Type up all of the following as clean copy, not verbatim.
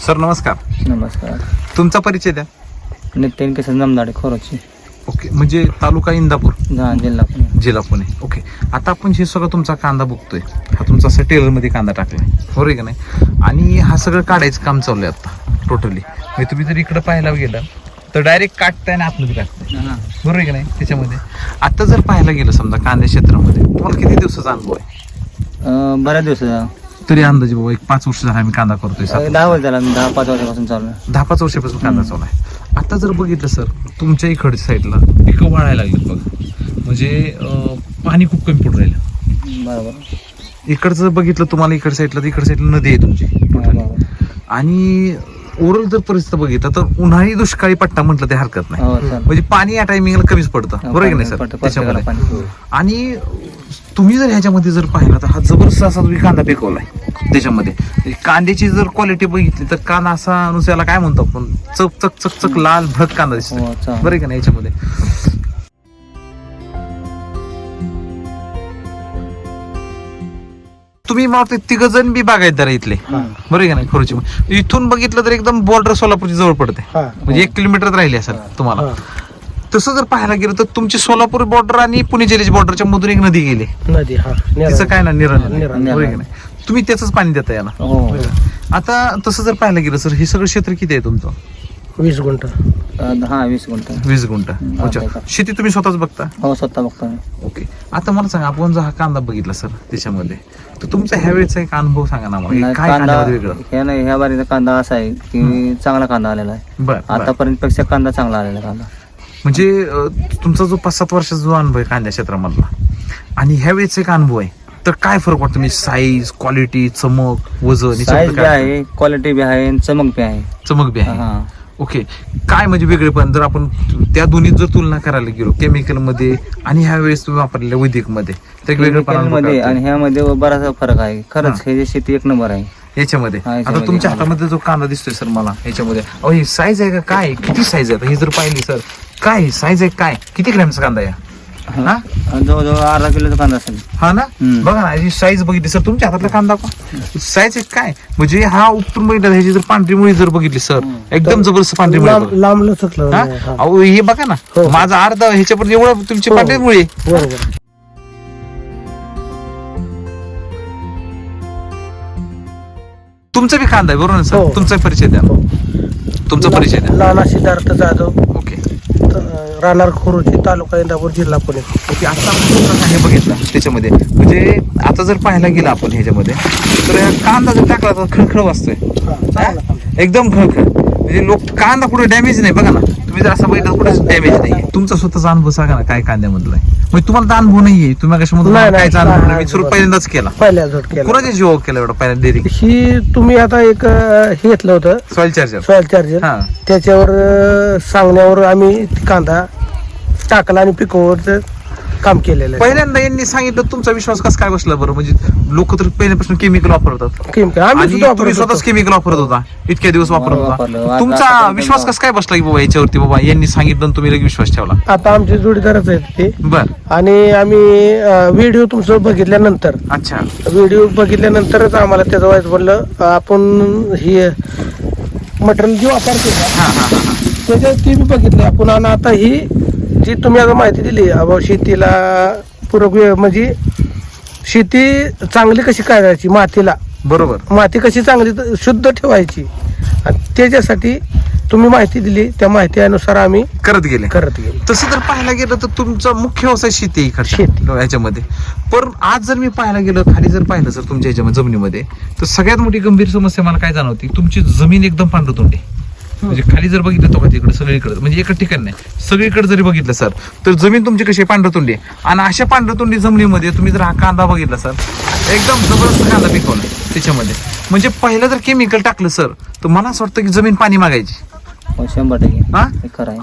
Sir नमस्कार. नमस्कार. तुमचा परिचय द्या. नितीन किसन जमदाडे खोरोची. ओके, म्हणजे तालुका इंदापूर, जिल्हा पुणे. जिल्हा पुणे. ओके, आता आपण हे सगळं तुमचा कांदा बघतोय, हा तुमचा असं टेलरमध्ये कांदा टाकलाय, बरोबर आहे का नाही? आणि हा सगळं काढायचं काम चालू आहे आता टोटली. म्हणजे तुम्ही जर इकडे पाहायला गेलं तर डायरेक्ट काढताय आणि आतमध्ये टाकताय, बरोबर आहे का नाही? त्याच्यामध्ये आता जर पाहायला गेलं समजा कांद्या क्षेत्रामध्ये तुम्हाला किती दिवसाचा अनुभव आहे? बऱ्याच दिवस तरी अंदाजे बाबा एक 5 वर्ष झाला आम्ही कांदा करतोय. 10 वर्ष झाला, 10-5 वर्षापासून चालू आहे. 10-5 वर्षापासून कांदा चालू आहे. आता जर बघितलं सर तुमच्या इकडच्या साईडला पिकं वाढायला लागलीत बघा, म्हणजे पाणी खूप कमी पडून राहिलं. बरोबर. इकडचं बघितलं तुम्हाला इकडच्या साईडला तर इकडच्या साईडला नदी आहे तुमची बरोबर. आणि ओव्हरऑल जर परिस्थिती बघितलं तर उन्हाळी दुष्काळी पट्टा म्हटलं ते हरकत नाही. हो, चालेल. म्हणजे पाणी या टायमिंगला कमीच पडतं, बरोबर आहे की नाही सर? त्याच्यामध्ये आणि तुम्ही जर ह्याच्यामध्ये जर पाहिलं तर हा जबरदस्त असा तुम्ही कांदा पिकवलाय. त्याच्यामध्ये कांद्याची जर क्वालिटी बघितली तर कांदा असा नुसत्याला काय म्हणतो आपण, चक चक चक चक लाल भडक कांदा दिसतो, हो, चालेल. बरं आहे का नाही? याच्यामध्ये तुम्ही मला तिघ जण बी बागायतदार आहे इथले, बरं आहे का नाही? खोरोची इथून बघितलं तर एकदम बॉर्डर सोलापूरची जवळ पडते, म्हणजे 1 किलोमीटर राहिली असेल तुम्हाला. तसं जर पाहायला गेलं तर तुमची सोलापूर बॉर्डर आणि पुणे जिल्ह्याच्या बॉर्डरच्या मधून एक नदी गेली, नदी. तिचं काय ना निरण, बरोबर आहे का नाही? तुम्ही त्याच पाणी देता याला. हो. आता तसं जर पाहायला गेलं सर हे सगळं क्षेत्र किती आहे तुमचं? 20 गुंठ. 10-20 गुंठ. 20 गुंठ. अच्छा, शेती तुम्ही स्वतःच बघता? हो, स्वतः बघतो. ओके, आता मला सांगा आपण जर हा कांदा बघितला सर त्याच्यामध्ये तर तुमचा ह्या वेळेचा एक अनुभव सांगा ना मला, काय कांदा कांद्यामध्ये वेगळं? ह्या बारीचा कांदा असा आहे की चांगला कांदा आलेला आहे. बरं, आतापर्यंत पेक्षा कांदा चांगला आलेला कांदा. म्हणजे तुमचा जो 5-7 वर्षाचा जो अनुभव आहे कांद्या क्षेत्रामधला आणि ह्या वेळेचा एक अनुभव आहे तर काय फरक वाटतो? म्हणजे साईज, क्वालिटी, चमक, वजन, साईज बी आहे, क्वालिटी बी आहे, चमक बी आहे. चमक बी आहे. हा. ओके, काय म्हणजे वेगळेपण जर आपण त्या दोन्हीत जर तुलना करायला गेलो केमिकल मध्ये आणि ह्या वेळेस तुम्ही वापरलेल्या वैदिक मध्ये तर एक वेगळेपण मध्ये आणि ह्यामध्ये बराचसा फरक आहे. खरंच हे शेती एक नंबर आहे याच्यामध्ये. आता याच्यामध्ये तुमच्या हातामध्ये जो कांदा दिसतोय सर मला याच्यामध्ये, अहो ही साईज आहे का? काय किती साईज आहे? हे जर पाहिली सर काय साईज आहे, काय किती ग्रॅमचा कांदा आहे? हा, जवळजवळ अर्धा किलोचा कांदा असेल. हा ना, बघा ना ही साईज बघितली सर तुमच्या हातातला कांदा साईज आहे काय? म्हणजे हा उपटून बघितला ह्याची जर पांढरी मुळी जर बघितली सर एकदम जबरदस्त पांढरी मुळी बघा. लांब लचकलं. हा? अहो हे बघा ना माझा अर्धा ह्याच्यापर्यंत एवढं तुमची पांढरी मुळी आहे. बरोबर. तुमचा बी कांदा आहे बरोबर ना सर? हो. तुमचा परिचय द्या. तुमचा परिचय द्या. नाना सिद्धार्थ जाधव, ओके राहणार खोरोची, तालुका इंदापूर, जिल्हा पुणे. ओके, आता आपण तुमचा हे बघितलं त्याच्यामध्ये म्हणजे आता जर पाहायला गेला आपण ह्याच्यामध्ये तर कांदा जर टाकला तर खळखळ वाजतोय, एकदम खळखळ. म्हणजे लोक कांदा कुठे डॅमेज नाही बघा ना, तुम्ही जर असं बघितलं कुठे डॅमेज नाही. तुमचा स्वतःचा अनुभव सांगा ना काय कांद्यामधला आहे? म्हणजे तुम्हाला तर अनुभव नाहीये, तुम्ही कशामध्ये कायचा अनुभव नाही, मी सुरू पहिल्यांदाच केला. पहिल्या झोट केला. कुणाच्या जीव केला एवढा पहिल्या डेअरी? ही तुम्ही आता एक हे घेतलं होतं सॉइल चार्जर. सॉइल चार्जर, हा, त्याच्यावर सांगण्यावर आम्ही कांदा टाकला आणि पिकवरचं काम केलेलं आहे. पहिल्यांदा यांनी सांगितलं तुमचा विश्वास कसा काय बसला बरं? म्हणजे लोक तर पहिल्यापासून केमिकल वापरतात केमिकल आम्ही आणि सुद्धा तुम्ही वापरत स्वतःच होतो. केमिकल वापरत होता इतक्या दिवस वापरत होता. वापरलं. तुमचा आता विश्वास कसा काय बसला की बाबा याच्यावरती बाबा यांनी सांगितलं आणि तुम्ही लगेच विश्वास ठेवला? आता आमचे जोडीदारच आहेत ते. बर, आणि आम्ही व्हिडिओ तुमचं बघितल्यानंतर अच्छा, व्हिडिओ बघितल्यानंतरच आम्हाला त्याचं वाईट म्हणलं आपण ही मटेरियल जी वापरतो हा हा हा हा. त्याच्यात ती बी बघितली आपण. आणि आता ही जी तुम्ही आता माहिती दिली अबा शेतीला पूरक म्हणजे शेती चांगली कशी करायची, मातीला बरोबर, माती कशी चांगली शुद्ध ठेवायची, आणि त्याच्यासाठी तुम्ही माहिती दिली, त्या माहितीनुसार आम्ही करत गेले. करत गेलो. तसं जर पाहायला गेलं तर तुमचा मुख्य व्यवसाय शेती आहे इकडच्या शेती. याच्यामध्ये. पण आज जर मी पाहायला गेलं खाली जर पाहिलं सर तुमच्या याच्यामध्ये जमिनीमध्ये तर सगळ्यात मोठी गंभीर समस्या मला काय जाणवती, तुमची जमीन एकदम पांढरतोंडी. म्हणजे खाली जर बघितलं तर तिकडे सगळीकडे म्हणजे एकच ठिकाण नाही, सगळीकडे जरी बघितलं सर तर जमीन तुमची कशी पांढरतोंडी आहे. आणि अशा पांढरतोंडी जमिनीमध्ये तुम्ही जर हा कांदा बघितला सर एकदम जबरदस्त कांदा पिकवला त्याच्यामध्ये. म्हणजे पहिलं जर केमिकल टाकलं सर तर मला असं वाटतं की जमीन पाणी मागायची. 100% हा, हे खरं आहे.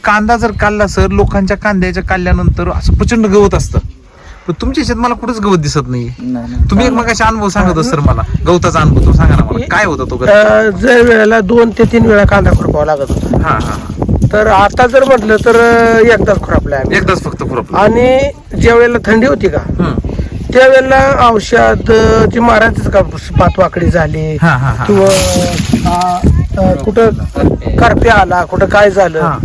कांदा जर काढला सर लोकांच्या कांद्याच्या काढल्यानंतर असं प्रचंड गवत असतं, पण तुमच्या शेतात मला कुठेच गवत दिसत नाही. नाही. तुम्ही एक मगाशी अनुभव सांगत होता सर मला गवताचा अनुभव, तो सांगा ना मला काय होता तो? जर वेळेला 2 ते 3 वेळा कांदा खुरपावा लागत होता. हा हा, तर आता जर म्हटलं तर एकदाच खुरपलाय आम्ही. एकदाच फक्त खुरपला. आणि ज्या वेळेला थंडी होती का त्यावेळेला औषध जे मारायचं का पात वाकडी झाली हा हा हा किंवा कुठं करप्या आला कुठं काय झालं हा.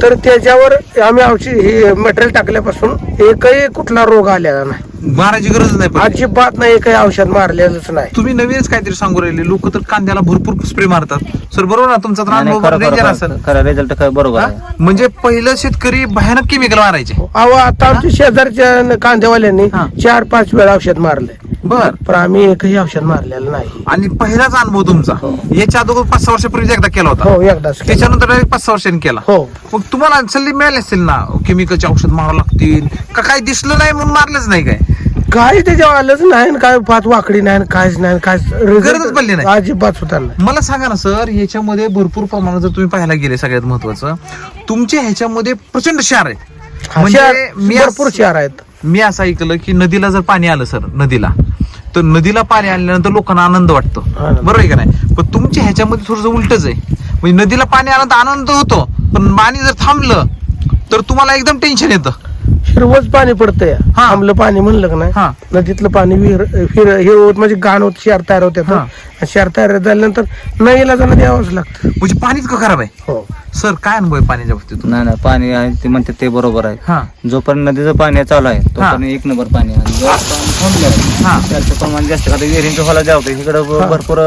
तर त्याच्यावर आम्ही औषध हे मटेरियल टाकल्यापासून एकही कुठला रोग आलेला नाही. मारायची गरज नाही पडली. अजिबात नाही, एकही औषध मारलेलंच नाही. तुम्ही नवीनच काहीतरी सांगू राहिले. लोक तर कांद्याला भरपूर स्प्रे मारतात सर, बरोबर ना? तुमचा तर अनुभव डेंजर असेल. खरं रिझल्ट काय बरोबर हा? आहे. म्हणजे पहिलं शेतकरी भयानक केमिकल मारायचे. अहो आता आमच्या शेजारच्या कांदेवाल्यांनी हा. 4-5 वेळा औषध मारले, बर. पण आम्ही एकही औषध मारलेलं नाही. आणि पहिलाच अनुभव तुमचा याच्या अगोदर 5-6 वर्षापूर्वी एकदा केला होता, हो, एकदाच केलं. त्याच्यानंतर डायरेक्ट 5-6 वर्षांनी केला. हो, मग तुम्हाला सल्ले मिळाले असतील ना, केमिकलचे औषध मारावं लागतील का? काही दिसलं नाही म्हणून मारलंच नाही काय? काही त्याच्यावर आलंच नाही आणि काय पात वाकडी नाही आणि काहीच नाही, काय गरजच पडली नाही. अजिबात सुद्धा नाही. मला सांगा ना सर, ह्याच्यामध्ये भरपूर प्रमाणात जर तुम्ही पाहायला गेले, सगळ्यात महत्वाचं तुमच्या ह्याच्यामध्ये प्रचंड क्षार आहेत. हा, म्हणजे क्षार मी भरपूर क्षार आहेत. मी असं ऐकलं की नदीला जर पाणी आलं सर, नदीला तर नदीला पाणी आल्यानंतर लोकांना आनंद वाटतो, आनंद. बरोबर आहे का नाही? पण तुमच्या ह्याच्यामध्ये थोडंसं उलटच आहे. म्हणजे नदीला पाणी आलं तर आनंद होतो, पण पाणी जर थांबलं तर तुम्हाला एकदम टेन्शन येतं. हिरवच पाणी पडतंय, हा. आमलं पाणी म्हणलं का नाही, हा. नदीतलं पाणी हिरवत म्हणजे घाण होत, क्षार तयार होते. हा. क्षार तयार झाल्यानंतर नईला जाणं द्यावंच लागतं. म्हणजे पाणी इतकं खराब आहे. हो, सर काय अनुभव आहे पाण्याच्या बाबतीत? नाही नाही, पाणी आहे ते म्हणते ते बरोबर आहे. हा जोपर्यंत नदीचं पाणी चालू आहे तोपर्यंत एक नंबर पाणी आहे. आणि जेव्हा पाणी थांबलं हा. त्याचं प्रमाण जास्त का विहिरींचं होला जावतं इकडं भरपूर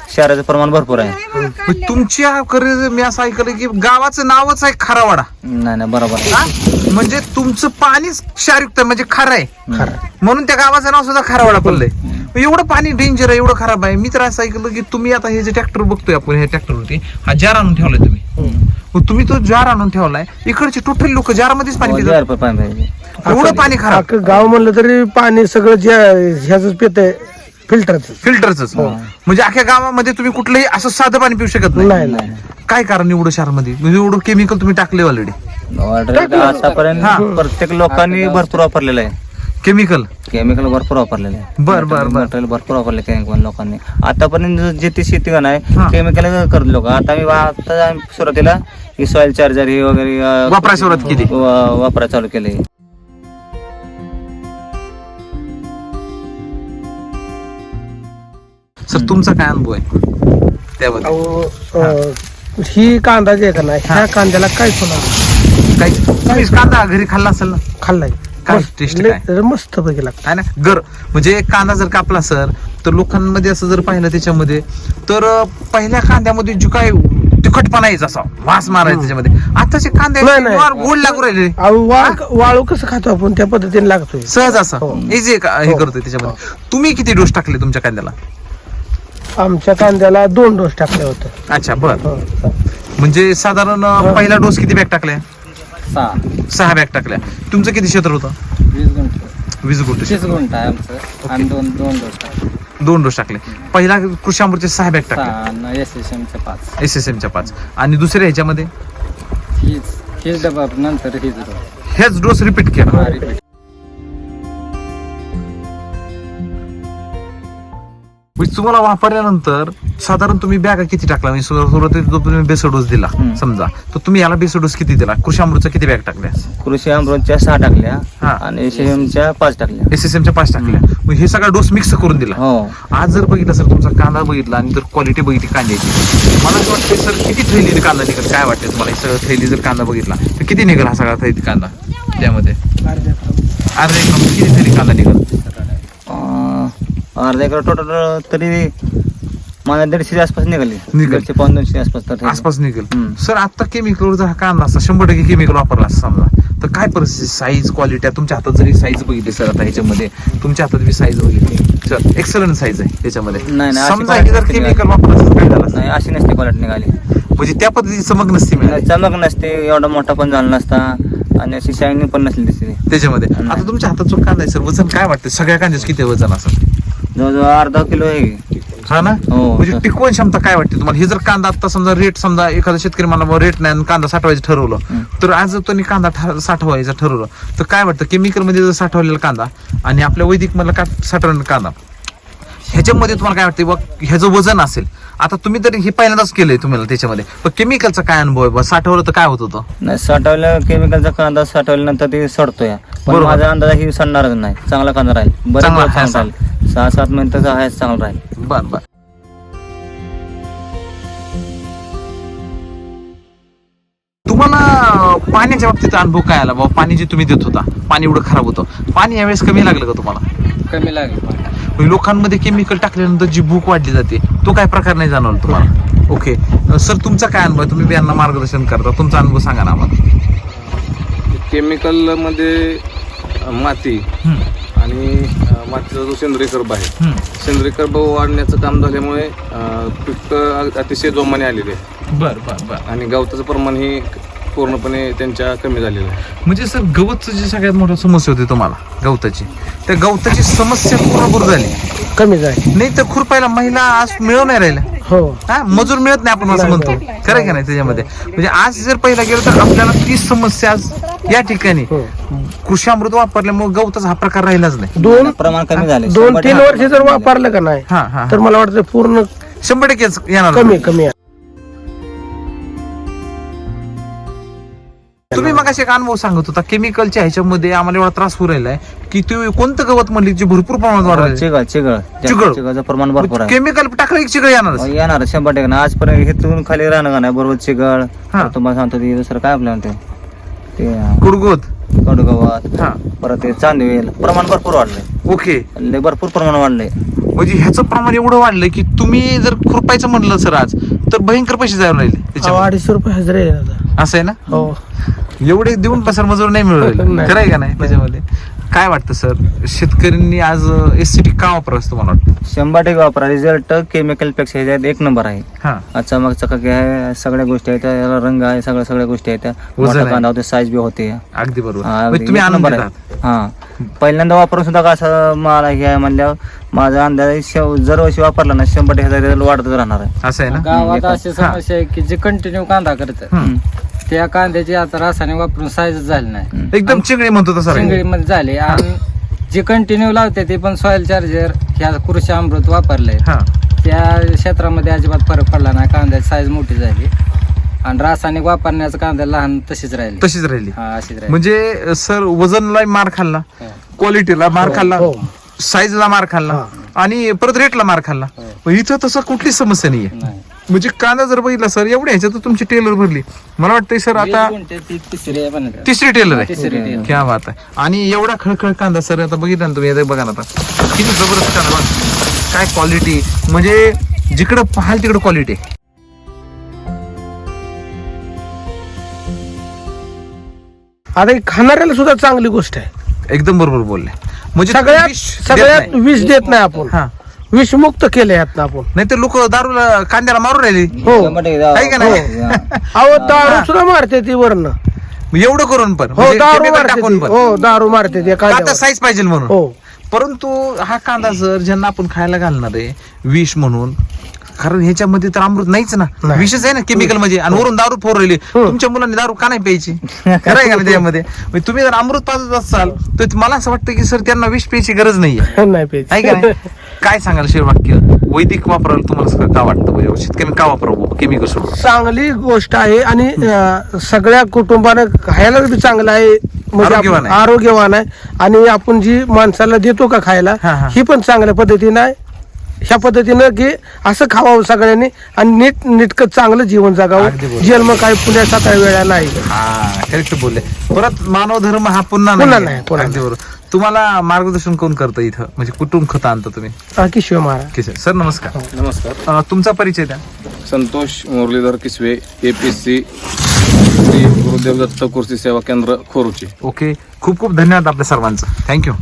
क्षाराचं प्रमाण भरपूर आहे. मग तुमच्याकडे मी असं ऐकलं की गावाचं नावच आहे खारावाडा. नाही नाही, बरोबर आहे. हा? म्हणजे तुमचं पाणीच क्षारयुक्त आहे, म्हणजे खारं आहे, खरं. म्हणून त्या गावाचं नाव सुद्धा खारावाडा पडलंय. एवढं पाणी डेंजर आहे, एवढं खराब आहे. मी तर असं ऐकलं की तुम्ही आता हे जे ट्रॅक्टर बघतोय आपण, ह्या ट्रॅक्टरवरती हा जार आणून ठेवलाय तुम्ही. मग तुम्ही तो जार आणून ठेवलाय, इकडचे टोटल लोक जारमध्येच पाणी पितात. हजार रुपये पाणी पाहिजे. एवढं पाणी खराब, अख्खं गाव म्हणलं तरी पाणी सगळं ह्याच पितंय, फिल्टरच. फिल्टरच. म्हणजे अख्ख्या गावामध्ये तुम्ही कुठलंही असं साधं पाणी पिऊ शकत नाही नाही. नाही. काय कारण एवढं शहरामध्ये? म्हणजे एवढं केमिकल तुम्ही टाकले ऑलरेडी. ऑलरेडी आतापर्यंत प्रत्येक लोकांनी भरपूर वापरलेलं आहे. केमिकल केमिकल भरपूर वापरलेलं आहे. बर बर बर. मटेरियल भरपूर वापरले केमिकल लोकांनी. आतापर्यंत जे ती शेती का नाही हा. केमिकल करत लोक. आता आम्ही सुरुवातीला ही सॉइल चार्जर ही वगैरे वापरायला सुरुवात केली. वापरायला चालू केले. सर तुमचा काय अनुभव आहे त्याबद्दल? अहो, ही कांदा जे आहे का नाही, ह्या कांद्याला काय सोडा काही तुम्ही कांदा घरी खाल्ला असेल ना? खाल्लाय, काय टेस्ट काय मस्त पैकी लागतं. आहे ना? म्हणजे कांदा जर कापला सर, तर लोकांमध्ये असं जर पाहिलं त्याच्यामध्ये, तर पहिल्या कांद्यामध्ये जो काय तिखटपणा यायचा, असा वास मारायचा त्याच्यामध्ये. आताचे कांदे नाही, नाही. गोड लागू राहिले, अहो, वाळू कसं खातो आपण त्या पद्धतीने लागतोय. सहज असं हो. इझी हे करतोय त्याच्यामध्ये. तुम्ही किती डोस टाकले तुमच्या कांद्याला? आमच्या कांद्याला 2 डोस टाकले होते. अच्छा बर. हो. म्हणजे साधारण पहिला डोस किती बॅग टाकल्या? 6 बॅग टाकल्या. तुमचं किती क्षेत्र होतं? 20 गुंठ. 30 गुंठ आहे आमचं. आणि दोन डोस 2 डोस टाकले. पहिला कृषी अमृतचे 6 बॅग टाकले, SSM 5. SSM च्या 5. आणि दुसऱ्या ह्याच्यामध्ये हीच डबा नंतर हेच डोस रिपीट केला. म्हणजे तुम्हाला वापरल्यानंतर साधारण तुम्ही बॅगा किती टाकला? म्हणजे सुरुवातीला जो तुम्ही बेस डोस दिला समजा, तर तुम्ही याला बेस डोस किती दिला? कृषी अमृतच्या किती बॅग टाकल्या? कृषी अमृतच्या 6 टाकल्या हा. आणि SSMच्या 5 टाकल्या. SSM च्या 5 टाकल्या. मग हे सगळा डोस मिक्स करून दिला. हो. आज जर बघितलं सर, तुमचा कांदा बघितला आणि जर क्वालिटी बघितली कांद्याची, मला असं वाटतं सर किती थैली कांदा निघेल? काय वाटतं तुम्हाला? हे सगळं थैली जर कांदा बघितला तर किती निघेल हा सगळा थैली कांदा? त्यामध्ये अर्धा एकर किती थैली कांदा निघेल? अर्धा एकर टोटल तरी मला 150 आसपास निघाली. निघाली. 150-200 आसपास तर आसपास निघेल. हम्म. सर आता केमिकलवर जर हा कांदा असता 100% केमिकल वापरला असता समजा, तर काय परिस्थिती? साईज, क्वालिटी, तुमच्या हातात जरी साईज बघितली सर, आता ह्याच्यामध्ये तुमच्या हातात बी साईज बघितली सर, एक्सलंट साईज आहे त्याच्यामध्ये. नाही, अशी समजा की जर quality केमिकल वापरायचं काय झालं असतं? नाही, अशी नसते क्वालिटी निघाली. म्हणजे त्या पद्धतीची चमक नसती मिळाली चमक नसते, एवढा मोठा पण झाला नसता आणि अशी शायनिंग पण नसली दिसते. त्याच्यामध्ये. आता तुमच्या हातात जो कांदा आहे सर, वजन काय वाटतं? सगळ्या कांद्याचं किती वजन असेल? जवळजवळ अर्धा किलो आहे. हा ना? हो, म्हणजे सर. टिकवण क्षमता काय वाटते तुम्हाला? हे जर कांदा आता समजा रेट, समजा एखादा शेतकरी मला रेट नाही आणि कांदा साठवायचं ठरवलं, तर आज जर त्यांनी कांदा साठवायचं ठरवलं, तर काय वाटतं केमिकल मध्ये जर साठवलेला कांदा आणि आपल्या वैदिक मधला साठवलेला कांदा, ह्याच्यामध्ये तुम्हाला काय वाटतं बघ ह्याचं वजन असेल आता तुम्ही तर हे पहिल्यांदाच केलंय तुम्हाला त्याच्यामध्ये पण केमिकलचा काय अनुभव आहे बा साठवलं तर काय होत होतं नाही साठवल्या केमिकलचा कांदा साठवल्यानंतर ते सडतोय पण बरोबर. माझा अंदाज ही सडणारच नाही चांगला कांदा राहील बरेच चांगला दिवस आहे, चांगला राहील 6-7 महिन्याचा आहे चांगला राहील बर बर तुम्हाला पाण्याच्या बाबतीत अनुभव काय आला बाबा पाणी जे तुम्ही देत होता पाणी एवढं खराब होतं पाणी यावेळेस कमी लागलं का तुम्हाला कमी लागेल लोकांमध्ये केमिकल टाकल्यानंतर जी भूक वाढली जाते तो काय प्रकार नाही जाणवला तुम्हाला ओके सर तुमचा काय अनुभव आहे? तुम्ही यांना मार्गदर्शन करता तुमचा अनुभव सांगा ना आम्हाला केमिकल मध्ये माती आणि मातीचा जो सेंद्रिय कर्ब आहे सेंद्रिय कर्ब वाढण्याचं काम झाल्यामुळे पीक अतिशय जोमाने आलेले आहे बर बर बर आणि गवताचं प्रमाण ही पूर्णपणे त्यांच्या कमी झालेलं आहे म्हणजे सर गवतचं जी सगळ्यात मोठी समस्या होती तुम्हाला गवताची त्या गवताची समस्या पूर्ण झाली कमी जाईल नाही तर खुरपायला महिला आज मिळव नाही राहिल्या हो हा मजूर मिळत नाही आपण असं म्हणतो खरं आहे का नाही त्याच्यामध्ये म्हणजे आज जर पहिला गेलो तर आपल्याला तीच समस्या आज या ठिकाणी हो. कृषी अमृत वापरल्यामुळे गवताचा हा प्रकार राहिलाच नाही दोन प्रमाण कमी झाले 2-3 वर्ष जर वापरलं का नाही हा हा तर मला वाटतं पूर्ण 100% येणार कमी आहे. तुम्ही मग एक अनुभव सांगत होता केमिकलच्या ह्याच्यामध्ये आम्हाला एवढा त्रास होऊ राहिलाय की तुम्ही कोणतं गवत म्हणली जे भरपूर प्रमाणात वाढलं चिगळ चिगळ चिगळ. चिगळचं प्रमाण भरपूर आहे केमिकल टाकलं एक चिकळ येणारच येणार 100% आजपर्यंत हेतून खाली राहणं का नाही बरोबर चिगळ हा. तुम्हाला सांगतो ते दुसरं काय आपल्याला ते कुडगोत कडगवात हा परत ते चांदवेल प्रमाण भरपूर वाढलंय ओके लय भरपूर प्रमाण वाढलंय म्हणजे ह्याचं प्रमाण एवढं वाढलंय की तुम्ही जर खुरपायचं म्हणलं सर आज तर भयंकर पैसे जाऊन राहिले त्याच्यामध्ये. 250 रुपये हजर आहे आता. असं आहे ना हो एवढे देऊन पसर मजूर नाही मिळवले नाही. खरं आहे का नाही त्याच्यामध्ये काय वाटतं सर शेतकऱ्यांनी आज एससीटी का वापरावं असं तुम्हाला वाटतं 100% वापरा रिझल्ट केमिकल पेक्षा ह्याच्यात 1 नंबर आहे हा अच्छा मग चकाकी आहे सगळ्या गोष्टी आहेत याला रंग आहे सगळ्या गोष्टी आहेत वजन मोठा आहे. कांदा होते साईज बी होते अगदी बरोबर हा, म्हणजे तुम्ही एक आनंद नंबर आहात आहे. हा पहिल्यांदा वापरून सुद्धा कसं मला हे आहे म्हणल्यावर माझा अंदाज जर वर्षी वापरला ना 100% रिझल्ट वाढतच राहणार आहे असं आहे ना गावात अशी समस्या आहे की जे कंटिन्यू कांदा करतात हम्म. त्या कांद्याची आता रासायनिक वापरून साईज झाली नाही एकदम चिंगडी म्हणतो तसं राहील. शिंगडीमध्ये झाले आणि जे कंटिन्यू लावते ते पण सॉइल चार्जर ह्या कृषी अमृत वापरले हा त्या क्षेत्रामध्ये अजिबात फरक पडला नाही कांद्याची साईज मोठी झाली आणि रासायनिक वापरण्याचं कांदा लहान तशीच राहिली तशीच राहिली हा अशीच राहिली म्हणजे सर वजनला मार खाल्ला क्वालिटीला मार खाल्ला हो. साईजला मार खाल्ला आणि परत रेटला मार खाल्ला पण इथं तसं कुठलीच समस्या नाहीये नाही. म्हणजे कांदा जर बघितला सर एवढ्या ह्याच्यात तुमची टेलर भरली मला वाटतंय सर आता 20 गुंठे ती तिसरी आहे म्हणतात. तिसरी टेलर आहे तिसरी टेलर. क्या बात आहे आणि एवढा खळखळ कांदा सर आता बघितला ना तुम्ही आता बघा ना आता किती जबरदस्त कांदा बघा. काय क्वालिटी म्हणजे जिकडं पाहाल तिकडं क्वालिटी आता ही खाणाऱ्याला सुद्धा चांगली गोष्ट आहे एकदम बरोबर बोलले म्हणजे सगळ्यात विष देत सगळ्यात नाही. विष देत नाही आपण हा विषमुक्त केले यातनं आपण नाही तर लोक दारूला कांद्याला मारून राहिली हो 100% आहे का नाही? अहो दारू सुद्धा मारते ती वरनं एवढं करून पण हो म्हणजे दारू chemical मारते टाकून ती. पण हो दारू मारते ती आता कांद्यावर. साईज पाहिजे म्हणून हो परंतु हा कांदा जर ज्यांना आपण खायला घालणार आहे विष म्हणून कारण ह्याच्यामध्ये तर अमृत नाहीच ना नाही. विषच आहे ना केमिकल म्हणजे आणि वरून दारू फोरली तुमच्या मुलांनी दारू का नाही प्यायची खरं आहे का नाही त्याच्यामध्ये म्हणजे तुम्ही जर अमृत पाजत असाल तर मला असं वाटतं की सर त्यांना विष प्यायची गरज नाहीये नाही प्यायची. आहे का नाही काय सांगाल शेरवाक्य वैदिक वापरायला तुम्हाला का वाटतं म्हणजे शेतकऱ्यांना का वापरावं केमिकल सोडून चांगली गोष्ट आहे आणि सगळ्या कुटुंबानं खायला बी चांगलं आहे म्हणजे आरोग्यवान आपण- आहे. आरोग्यवान आहे आणि आपण जी माणसाला देतो का खायला हा, हा. ही पण चांगल्या पद्धतीनं आहे ह्या पद्धतीनं की असं खावावं सगळ्यांनी आणि नीटकं चांगलं जीवन अगदी जगावं बरोबर. जन्म काय पुण्या सकाळी वेळा नाही हा करेक्ट बोलले परत मानव धर्म हा पुन्हा पुन्हा नाही नाही, पुन्हा अगदी बरोबर तुम्हाला मार्गदर्शन कोण करतं इथं म्हणजे कुठून खतं आणता तुम्ही किशोर महाराज की सर नमस्कार नमस्कार तुमचा परिचय द्या संतोष मुरलीधर किसवे APSC श्री गुरुदेव दत्त कृषी सेवा केंद्र खोरुची ओके खूप खूप धन्यवाद आपल्या सर्वांचं थँक्यू